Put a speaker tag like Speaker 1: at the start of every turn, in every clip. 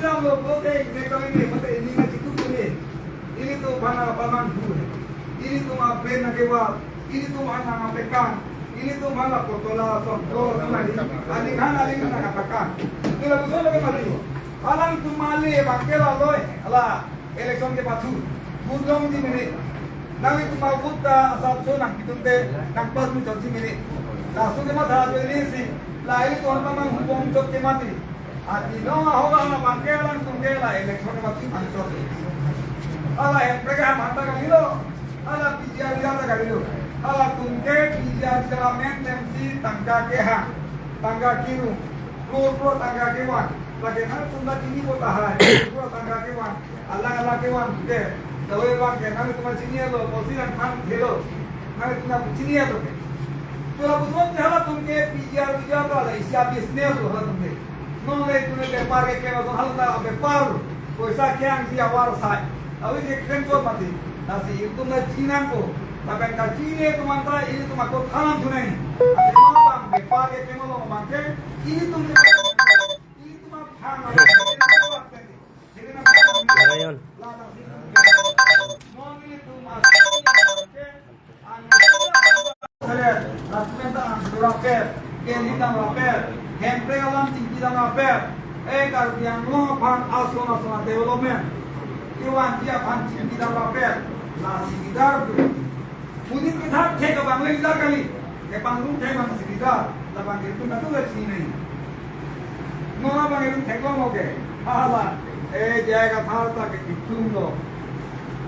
Speaker 1: bilang lo bote mereka ini mata ini ngaji tu ini tuh mana paman dulu ini tuh apa nak kewal ini tuh mana ngapekan ini tuh malah kotola sonto nanti aling nak katakan ini lagu soal ke mati alang tuh male bangkela loy ala election ke patu budong di menit nanti tuh mau buta asal so nak kitunte nak pas mi janji menit langsung ke mata ini sih lah itu orang paman hukum jok ke mati ati no hoga bangkela tungkela election ke patu ansor ala yang mereka mata kan itu ala pijar jata kan itu ala tungke pijar jalamen temsi tangga keha tangga kiru pro tangga kewan bagaimana tunda ini kota hai pro tangga kewan ala kewan de tahu bang kenal cuma sini lo posiran kan helo nanti tunda sini lo ke तो अब उसमें चला तुमके पिजार पिजार तो ala isi bisnes lo hala tungke no le tune व्यापार के केना तो हलता व्यापार पैसा क्या अंगी आवार साय अब ये केंचो मती nasi itu na Cina ko tapi ka Cina itu manta ini tu makot kalam tu nahi ada mana bang bepa ke kemo lo bangke ini tu mah hang jadi na
Speaker 2: Ngayon.
Speaker 1: mau ini tu mas bangke ane nasmenta angduraper kelita raper hempre alam tinggi dan raper karbiang lo pan asona development iwan dia pan tinggi dan raper nasi gidar tu mungkin kita cek ke bangla gidar kali ke panggung cek bang nasi gidar lapang itu nggak tuh sini nih nona bang itu cek lo mau ke hala jaga tharta ke tunggu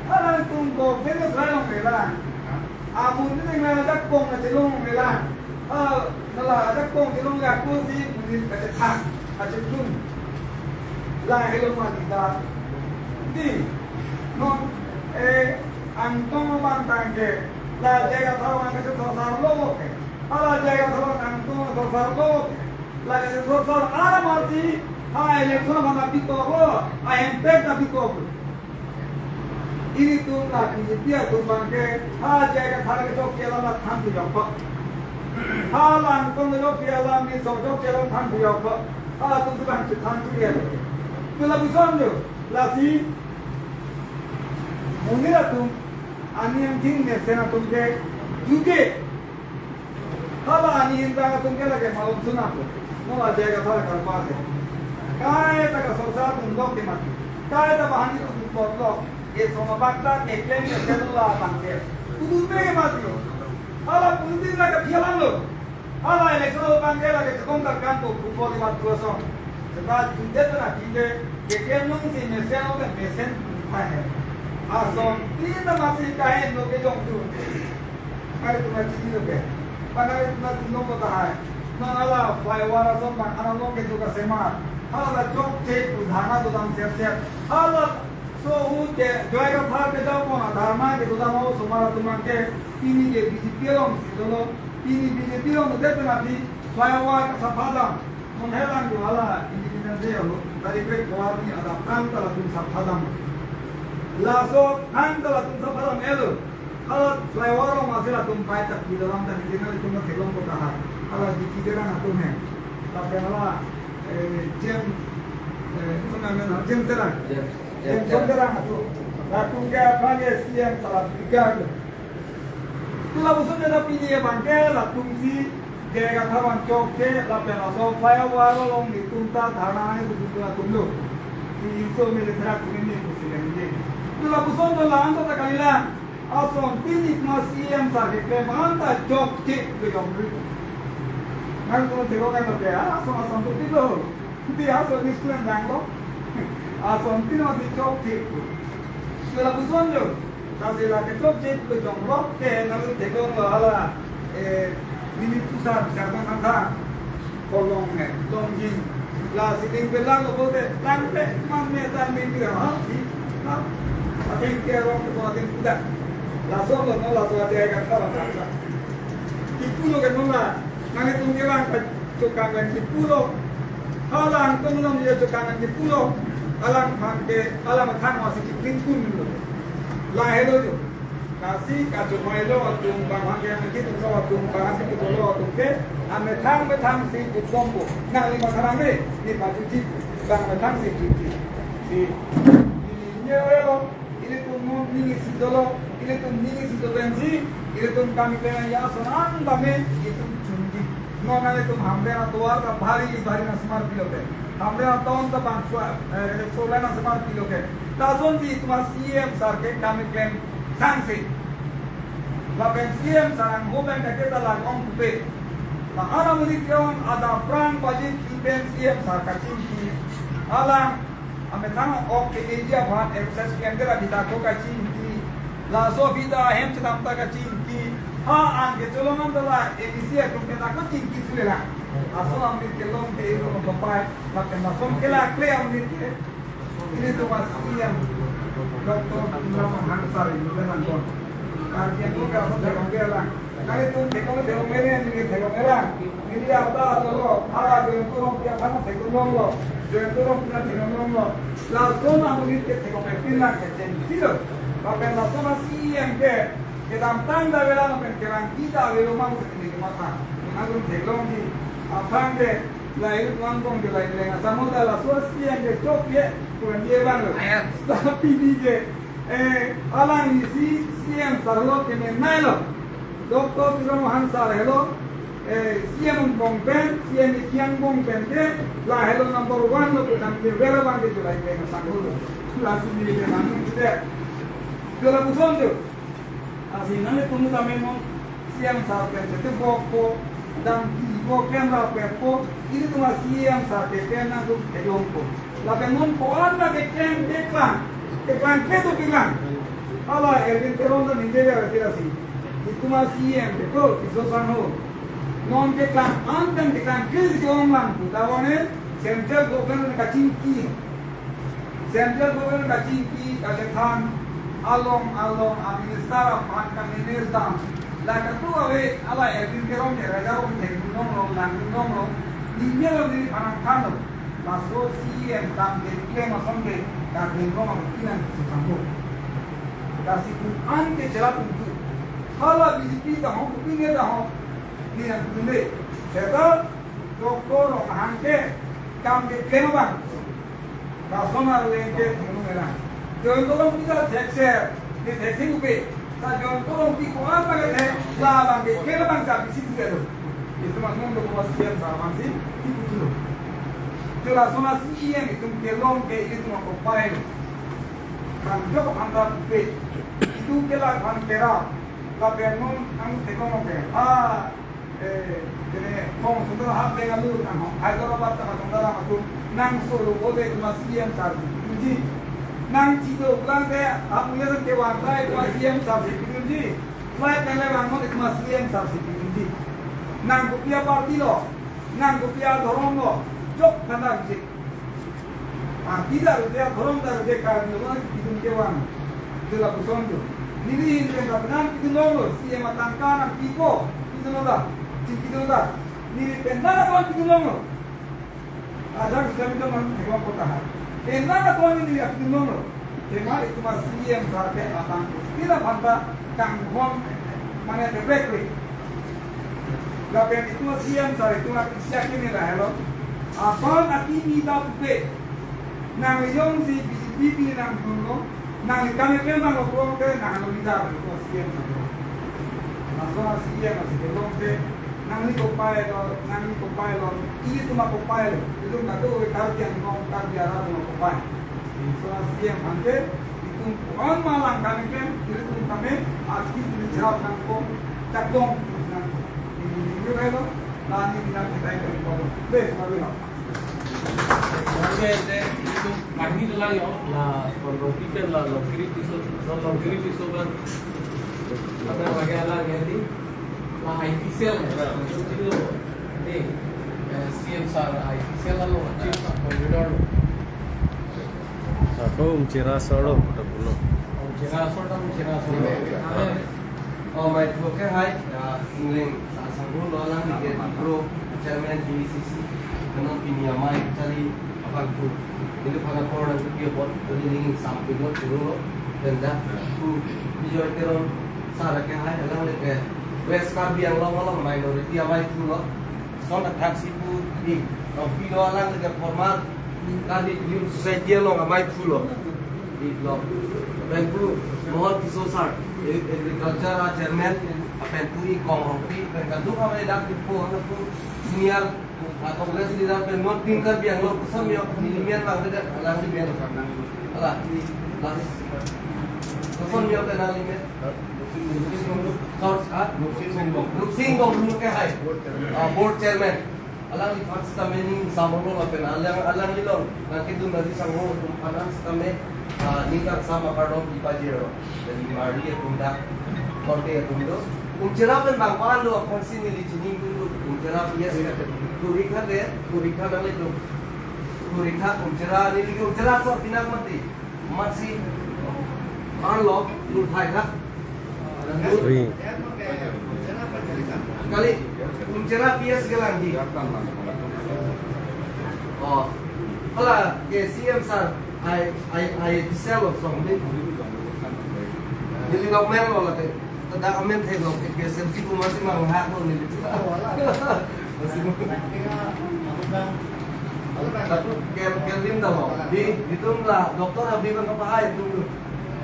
Speaker 1: ala tunggu bener saya melan amun ini nggak ada kong aja lo melan nala ada kong di lo nggak kursi mungkin ada tak aja tunggu lah hello mah gidar di non antong bantang ke la jaga thawan ke thosar logo ke ala jaga thawan antong thosar logo ke la thosar ala marti ha election bana bito ho a empek na bito ini tu la dia tu bangke ha jaga thara ke tok ke la tham tu jok ha la antong lo ke la mi so jok ke la tham tu jok ha tu bang tu tham tu ye tu la bison jo la si munira tu ani yang tinggi sena tungke juga kalau ani yang tak tungke lagi malam sunat tu mau aja yang salah kerja deh kaya tak susah tunggu ke mati kaya tak bahan itu tunggu ये सोमवार एकले में चलला बंके कुदुमे के मत ala police लगा खेलान लो ala इलेक्शन बंके लगे कौन का काम को फुटबॉल की बात करो सो sebab tidak pernah kita kekenung si mesen oke mesen है ason tidak masih kain lo ke jong tu mari tu masih itu ke pada itu nanti nombor tahan nala flyover ason bang anak lo ke juga semar ala jok cek udhana tu dalam siap-siap ala so ute joy ka phar ke daw ko dharma ke daw mo sumara tumangke ini ke BJP long sidolo ini BJP long de na bi flyover ka sapadam monhelang jo ala independence day ho dari pe kwani ada kan tala tum sapadam laso kan tala tum sapadam elo ala flyover ma sila tum pai tak di dalam tan dina tum thelong ko kaha ala di kidera na tum hai tapi ala jem mana jem terang yang terang itu, lakukan apa ya siang salah tiga. Tulah usul jadi pilih bangke, lakukan si jaga kawan cokce, lapen asal flyer waro long di tunta thana itu juga tunggu. Itu militer ini musim ini. Tulah usul jadi lantas sekalian, asal tinik masih yang sakit, manta cokce berjumpa. Nanti tu tengok kan tu ya, asal tu tidur. Dia asal niskulan jangkau. Ason tino si chok chik sila buson jo kasi la ke chok chik ko jong rock ke nalu tegong lo ala mini pusat sarban anda kolong hai tongjin la siting pelang lo bote lampe man me tan me ti ha si ha ating ke ro ko ating kuda la so lo no la so ate ka ka ba tipulo ke no la nang tung ke lang ka chukangan tipulo halang tung nom ye chukangan tipulo alam ke alam kan masih lingkun lo lahir lo nasi kacau mailo atum bang ke mungkin tu sahaja atum bang si kita lo atum ke ame thang si utombo nang lima karang ni baju jitu Sang metang si cuci. Si ini nyelo, ini tuh mau nih si dolo, ini tuh nih si dobensi, ini tuh kami kena ya sonan dame itu cuci. Nona itu hamil atau apa bahari na smart kilo ke. Hamil atau on tak bangsa, soalnya na smart kilo ke. Tason si itu masih sarke kami kena sanksi. Lapen CM sarang hoben kita lagong kupe. Nah, ana mudik kawan ada perang bagi kipen CM sarkacin ki. Alang ame tang ok ke India bhat access ke अंदर अभी तक का चीन की लासो बिदा हम चलता का चीन की हाँ आगे चलो हम तो ला एनिसिया तुमने ना कुछ चीन की सुले ला असो हमने के लोग के एक लोग बपाय लाके ना सोम के ला क्ले हमने के ini tu masih yang doktor Imam Hansar itu dengan kon karena itu kalau tengok dia lah kalau itu tengok merah ini tengok merah ini apa lo ada yang turun dia mana tengok lo yang turun dia tengok lo langsung aku ni tengok merah ke sendiri tapi langsung masih yang ke dalam tanda bela no perkeran kita bela mau sendiri mata aku tengok di apa yang lain tuan kong di lain dengan sama dah suasi yang ke cok ye kurang dia bang tapi dia alang isi siang sarlo ke menalo doktor Imam Hansar hello siang bongpen siang siang bongpen ke la hello number 1 lo kan dia bela bang di lain dengan sanggulo langsung di dengan kita kalau bukan tu asin nanti tunggu kami mau siang sarpen itu boko dan ibu kena pepo ini tu masih yang sakit kena tu kelongko. Lapan non poan na keken deklan ketu bilang. Allah Erwin Teronda ninjera berarti itu masih yang betul itu sanu. Non deklan anten deklan kis keonglang tu tawane central government kacingki. Central government kacingki kacetan along administrar pankan minister. La ketua we ala Erwin Teronda raja orang tenggung nong ini lo di panangkano masuk CM tam dia masuk ke kaki ngomong kinan sambung kasih Quran ke jalan itu kalau BJP dah mau pinggir dah mau ni yang pinggir sebab doktor orang hangke kam ke kenapa rasional lengke tengok merah jangan tolong kita tekse ni tekse upe jangan tolong di Quran pakai lah bang ke kenapa tak bisik tu itu masuk untuk masih sama sih itu dulu. Jelas sama sih yang itu kelong ke itu mau pakai. Kan jauh anda pe itu kelah kan kera. Tapi non ang tengok ke jadi kong sudah hak dengan lu kan. Hyderabad tak sudah aku nang solo boleh masih yang sardi. Jadi nang cido bukan deh aku lihat ke wantai masih yang sardi. Jadi flight yang lewat itu masih yang sardi. Jadi nang kopiah parti lo, nang kopiah dorong lo, jok kena rejek. Tidak rejek, dorong dah rejek karena lo hidung kewan, itu lah pusong tu. Nili hidung kewan, hidung lo, si yang matang kanan, pipo, hidung lo dah, hidung dah. Nili pendana kawan hidung lo. Ada kita minta kewan kota har. Pendana kawan ini hidung lo. Kemal itu masih yang sarke matang. Tidak banta kangkong mana bebek. Lapan itu siang sore itu nak siap ini lah hello. Apa nak ini tak buat? Nang yang si BJP nang dulu, nang kami kena ngomong ke nang lalu tidak itu siang sore. Asal siang masih belum ke nang ni kopai lo, ini tu mak kopai lo. Itu nggak tahu kerja ngomong kerja apa ngomong kopai. Asal siang nanti itu orang malang kami kan, itu kami asli itu jawab nang ko cakdong. Ini kalau lagi tidak kita itu kalau best mana?
Speaker 2: Oke, itu kami tu lah yo, lah konfliknya lah, kritis sobat. Apa bagian lagi ni? Lah IT cell, itu ni CM sar IT cell lah lo, chip komputer lo.
Speaker 3: Satu mencira solo, kita pulau.
Speaker 2: Mencira solo.
Speaker 4: Oh, my broker hai, England, Sanggulo lang ni Pro, Chairman DCC, kanang piniyamay cari apa tu, ini pada korang tu dia buat, jadi ini sampai dulu dulu, dan dah tu dijual terus, sahaja ke hai, alang lek West Karbi yang long minority amai tu lo, soalnya taksi tu di, kalau video alang lek formal, Tadi di society lo ngamai pulo, di lo, penpu mohon kisosar, agriculture chairman, penpu ikong hoki, penkantu kami dak tipu, penpu senior, kongres di dalam penmon tingkat biang lo kusam yo, nilimian bang tidak, lagi biang, alah, lagi, kusam yo kenal ini, source ah, Luxing Gong dulu ke hai, board chairman. Alang di fans kami ni sama lo lapen alang ilong nanti tu nanti sanggup panas kami nikah sama kardom di pajero jadi mari ya tunda korte ya tundo uncerap dan bang palu apa sih ni licin dulu uncerap yes kurika nang itu kurika uncerap ni lagi uncerap so pinak mati masih arlo lu thai kah
Speaker 3: Free.
Speaker 4: kali uncerap yes gelang di oh kalau ke CM sar I sell of something jadi nak main lo lah tu tak amen thay lo ke SMC ko masih mang hak lo ni masih Kelvin dah lo di itu lah doktor habis kan apa hai tu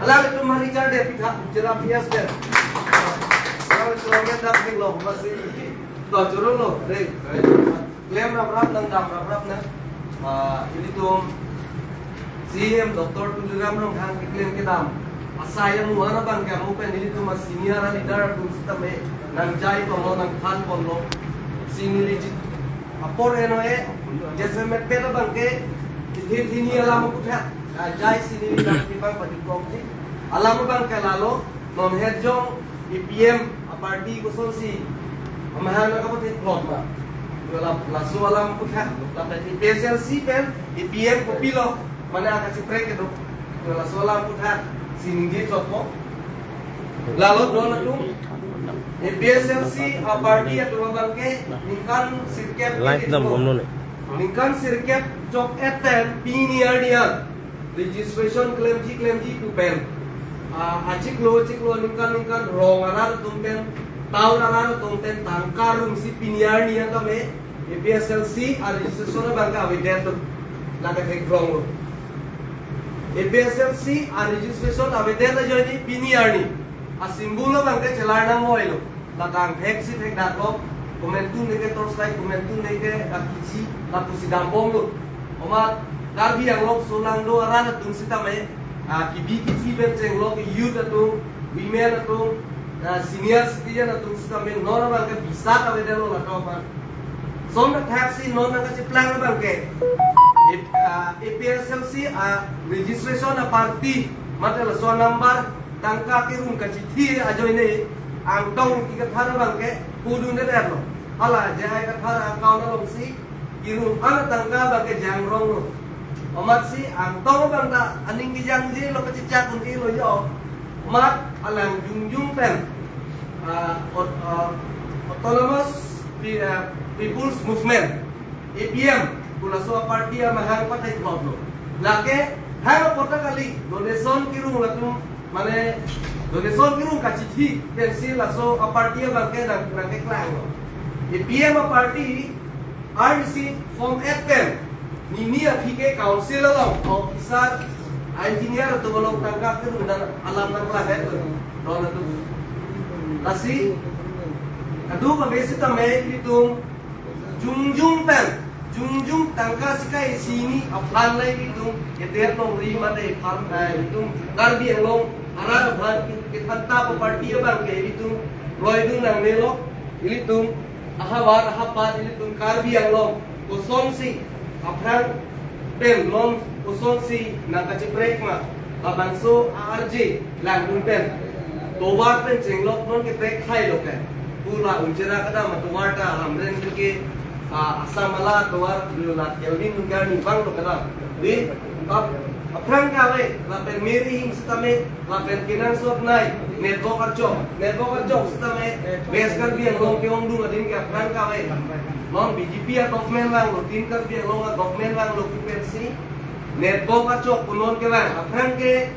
Speaker 4: alam itu mari cari pihak cerap bias dia kalau itu amen dah ke lo masih तो जरूर लो रे क्लेम रब नंदाम रब ना ini tuh CM doktor tujuram nong hang claim ke dam asaya mu ana bang ka mu pen ini tuh mas senior leader tuh sistem nang jai to lo nang khan pon lo senior ji apor eno e jese met pe bang ke ini alam ku tha jai senior leader ki bang padi proxy alam bang ka lalo non herjong EPM party ko son si Amahan na kapatid plot ba? La sualam putha, la pati PSLC pen, IPM ko pilo, mana ka si prek itu. La sualam putha, sininggi topo. Lalu don itu PSLC party atau bangke ningkan sirket
Speaker 3: Like them bomno ne.
Speaker 4: ningkan sirket job eten piniardian. Registration claim G to pen. Acik lo ningkan wrong arar tumpen tahu nana tonten tangkarung si piniar ni yang kami EPSLC ada registration bangka awet tu laga kegrong lo EPSLC ada registration awet tu jadi piniar ni asimbol lo bangka celana mo elo laga hek si hek datlo komentu nege torslai komentu nege akici lapu si dampong lo omat karbi yang lo solang do arana tung si tame kibi kici benceng lo youth tu women tu senior citizen atau sistem non orang ke bisa kau dah lo nak apa? Somna taxi non nak cip plan orang ke. EPSLC registration party mata la so number tangka ke room ka chithi ajo ini angtong tiga thara orang ke kudu ne dah lo. Ala jai ka thara account lo si kirum ana tangka bang ke jang rong lo. Omat si angtong bang ta aning ki jang ji lo ka cicak kun ki lo yo. Mat alang jungjung pen autonomous people's movement APM kula so party mahang patai problem lake hang pota kali donation kirung latum mane donation kirung ka chithi pensi la so party bangke nang ke klang APM party RC from FM nini afike council lo officer engineer tu belum tangkap tu dan alam terlah itu don itu kasi adu mabesi tamay itu jungjung tangka sikai sini aplan lagi itu keter nong lima deh pan itu garbi yang long arah ban kita tap party bang ke itu loy itu nang melo itu ahawar ahapat itu garbi yang long kosong si apran ben non kosong si nak kaci break mah abanso RJ langdun pen tobar pen cenglok non ke break khai lo ke pura unjera kada matuwar ta hamren ke asam mala tobar la kelvin ngani bang lo kada di apran ka le la pen meri hing stame la pen kinan sop nai network arjok stame beskar bi ang long ke ong dung adin ke apran ka le non BJP government lang lo tin kar bi long government lang lo kupensi network arjok punon ke lang apran ke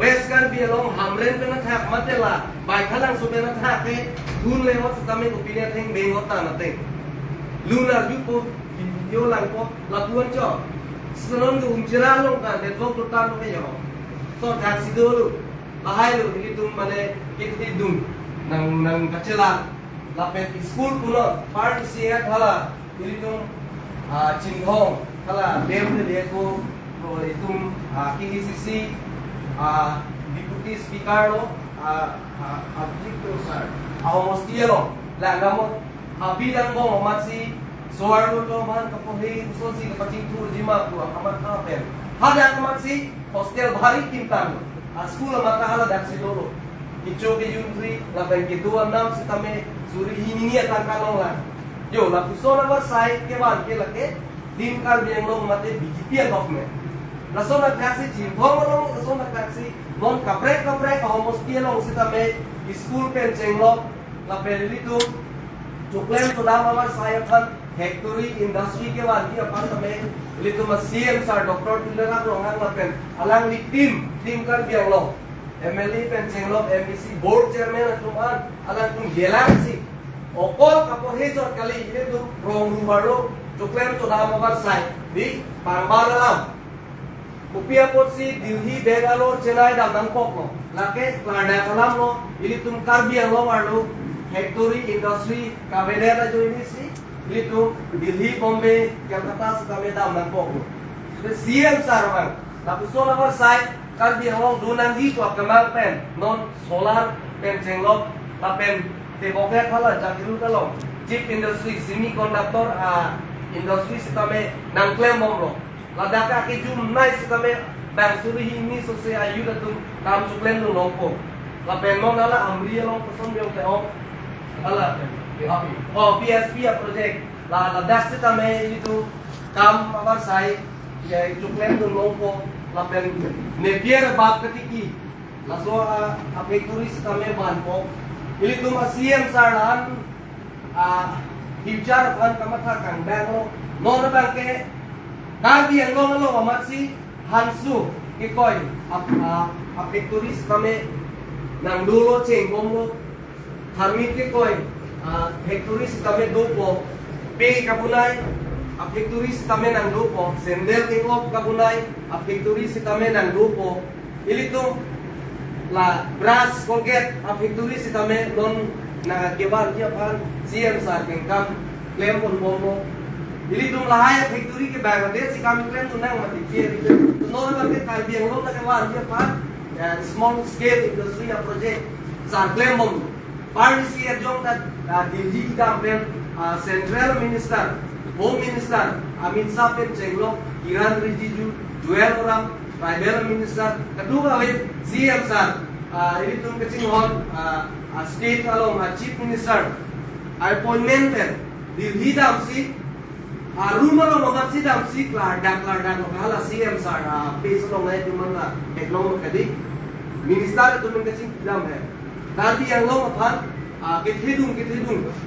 Speaker 4: Western biarong hamren pernah thak matela, baik halang supaya thak ke, dun lewat setame opinion thing bengot tanah thing. Lunar jupo video lang po lapuan jo. Senon ke umjira long kan network tu tan ke yo. So taxi dulu. Lahai lu ini tu mana kita dung nang kecelan. Lapet school puno part sihat hala ini tu Cinghong hala dem dia ko itu KCC deputy speaker lo abjik tu sir. Almost dia lo. Lah kamu bilang ko masih soar lo to man kapohi so si pacing tu jima ko amat apen. Hada masih hostel bahari kintan. School maka hala dak si dulu. Icho ke yuntri la ben ke 2 nam si tame suri hini ni akan kalong la. Yo la pusona war sai ke ban ke lake din kar biang long mate BJP government. La sona taxi jim bong long la sona taxi non kapre almost dia long si tame school pen chenglok la perili tu Chuklem tu nama war sai kan factory industry ke ban dia pan tame litu masiem sar doktor tu lena rongang la pen alang ni tim kar biang long MLA Penchenglok MBC board chairman tuman alang tung galaxy okol kapohe jor kali ini tu rong numero Chuklem tu nama war sai di Pangbalam Upia Potsi Delhi Bangalore Chennai da Bangkok lo lake Klada kalam lo ini tum karbi lo warlo factory industry kavedera jo ini si ini tu Delhi Bombay Calcutta sekame da Bangkok lo CM sarwang tapi solar war sai karbi hong dunangi tu akamal pen non solar pen chenglok la pen te boket hala jakiru kalong chip industry semiconductor industry sitame nang klem momro ladaka ke jum nai sitame bang suri hini so se ayu da tum kam chuklem nu nongko la pen mon ala amri long person biong te hong ala PSP project la ladak sitame itu kam abar sai ya chuklem nu nongko lapen nepier bab ketiki laso ape turis kame banpo ili tu masiem saran himjar kan kamatha kang banglo non bangke karbi ang lo amatsi hansu ke koy ape turis kame nang dulo chenggom lo tharmit ke koy turis kame dopo pe kabunay turis kami ng grupo, sender tingop kabunay, turis kami ng grupo, ilito la brass colgate, turis kami non nagagiban dia pan CM sa kengkam claim on bombo, ilito lahay turis ke Bangladesh si kami claim tunang matipir, non bakit kalbiang lo nagagiban dia pan small scale industry project sa claim bombo, party siya jong Delhi campaign Central Minister Home Minister Amit Shah pen Chenglok, Kiran Rijiju, Joel Oram, Tribal Minister, kedua kali CM Sir, ini tuh kecing hon, State along Chief Minister, appointment di damsi, rumah lo nomor si damsi, ladang lokal CM Sir, base lo ngai cuma lah, ekonomi kadi, Minister itu kecing dam tadi yang lo apa? Kithidung,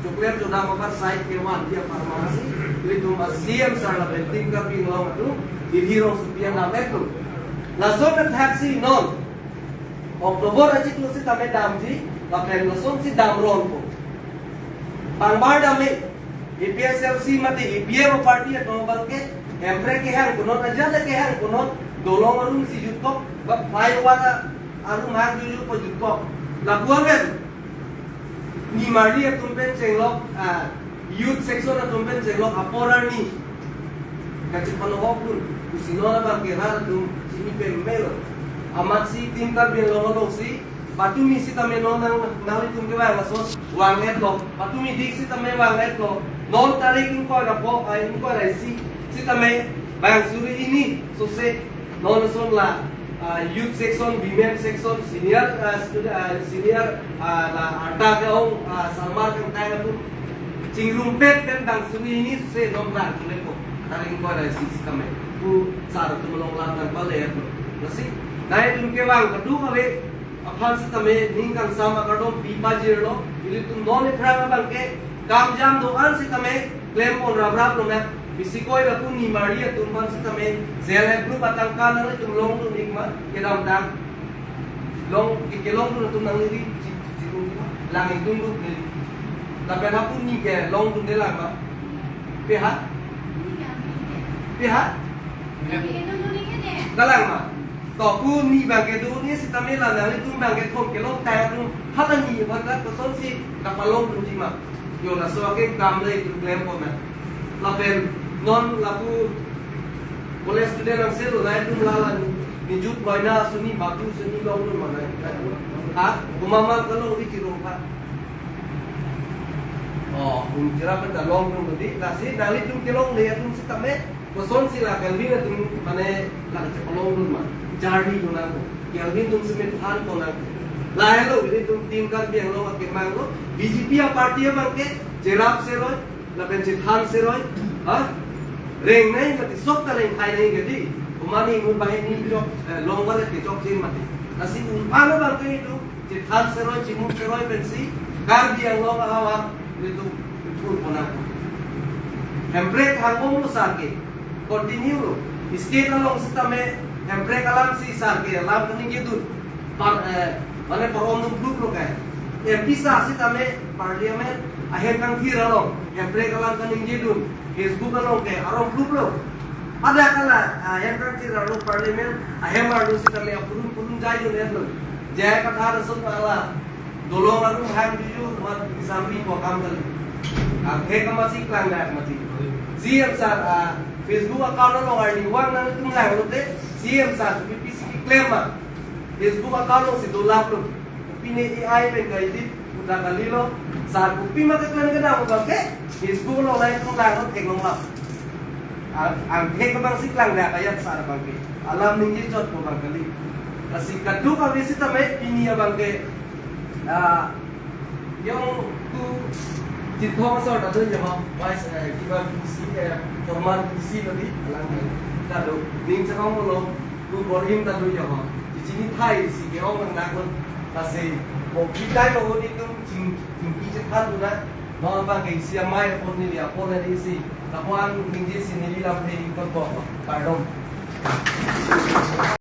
Speaker 4: Chuklem tu nama par site kewan dia farmasi, itu masih sarla penting kapi ngom tu, hero supian nama tu. Lason taxi non, Oktober aja tu si tame damji, lapen lason si damron ko. Pangbar dame, EPSLC mati EPM party atau bangke, empre kehan kuno aja le kehan kuno, dolong arun si jutkop, bab mai wala arun mag juju ko jutkop. Lakuan ni Maria tumpen cenglok youth section na tumpen cenglok aporan ni kacip panuhok dun kusino na bang kira dun sini pemelo amat si tingkar biang lolo si patumi si tame non nang nali tum ke bang aso wanget lo patumi dik si tame wanget lo non tarik ko na po ay ko na si tame bang suri ini so se non son la youth section, women section, senior la arta ke ong salmar ke tay tu cingrumpet dan dang suri ini se nombran tu leko taring ko ada si kame tu sar tu melong lang bale tu nasi nai tu ke wang kadu kale aphan se tame ningkang sama kadom pipa jirlo ili tu non ekra bang ke kam jam do an se tame claim on rabra lo na Bisikoi la pun ni Maria tumpan si tame self group atang kana na tumlong tu nikma kedam dang long kikelong tu tum nang liri lang itung tu ni tapi hapun ni ke long tu de lang ba pehat Galang mah. Toku ni bangke du ni si tamil lah nang itu bangke thom ke lok ta tu halan ni bangka person si kapalong tu ji mah. Yo la so ke kam le tu claim ko mah. La pen non la pu boleh student ang selo na tu lalan ni jut loina suni batu suni long tu mana. Ha, umama kalau di kiro pa. Oh, jira pen da long tu di la si nali tu ke long le tu si tamme person si la galbi na tu mane la kapalong tu mah. Jardi tu nak, yang ni tu semen than tu nak. Lahir lo, ini tu tim kan biang lo, akhir mang lo. BJP yang parti yang bangke, jerap seroi, lapen than seroi, ah, reng ni mati sok tak reng khai ni jadi, umani mubah ni jok, longgar ke jok jen mati. Nasi umano bangke itu, than seroi, cimuk seroi pensi, kar biang lo awak itu pun ponak. Hembrek hangom lo sakit, continue lo. State along setame Hembrek alam si sarke alam kuning gitu mana perom tu blue lo kan MP sa si tame parliament ahem kang thir along Hembrek alam kuning gitu Facebook along ke arom blue lo ada kala ahem kang thir along parliament ahem aru si tame purun jai jo ne lo jai katha rasul ala dolong aru ham biju mat samri ko kam kali he kamasi klang dak mati GM sa Facebook account lo ngarni wang nang tum lang lo te CM sa PPC ki claim ma Facebook account lo si dolap lo pine AI pe kai dit udah kali lo sa kupi ma ke claim ke na mo ke Facebook lo lai tum lang lo tek lo ma ang he ka bang si klang da kaya sa bang ke alam ningi jot ko bang kali kasi kadu ka visita me ini abang ke yung tu Jitho sa dah tu jema vice kiba si formal si tadi alang tado ning sa kong lo tu borim tado jema jini thai si ke ong nak kon kasi o kitai lo ni tu jing ki je than tu na no ba ke si mai pon ni ya pon ni si ta kwan ning je si ni la pe ko ko pardon